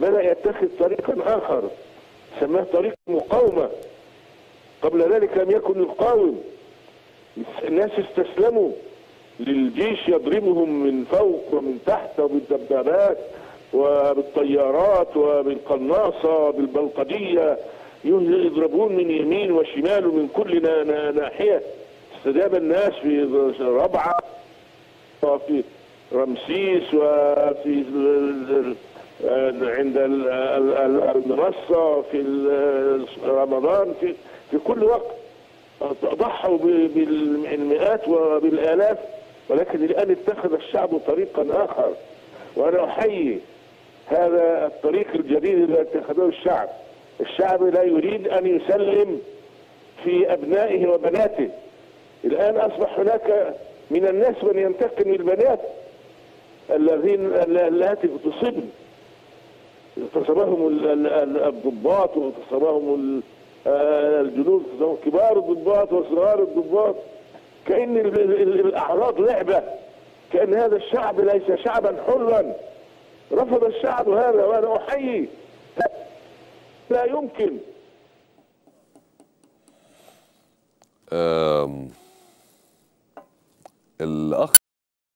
بدأ يتخذ طريقا آخر سماه طريق مقاومة. قبل ذلك لم يكن يقاوم، الناس استسلموا للجيش يضربهم من فوق ومن تحت وبالدبابات وبالطيارات وبالقناصة وبالبلقدية، يضربون من يمين وشمال ومن كل ناحية. استجاب الناس في ربعة وفي رمسيس وفي عند المنصة في رمضان، في كل وقت ضحوا بالمئات وبالآلاف، ولكن الآن اتخذ الشعب طريقا آخر، وأنا أحيي هذا الطريق الجديد الذي اتخذه الشعب. الشعب لا يريد أن يسلم في أبنائه وبناته. الآن أصبح هناك من الناس من ينتقم البنات اللاتي تصبن، اغتصبهم الضباط واغتصبهم الجنود، كبار الضباط وصغار الضباط، كأن الأعراض لعبة، كأن هذا الشعب ليس شعبا حرا. رفض الشعب هذا وأنا أحيي. لا يمكن الأخ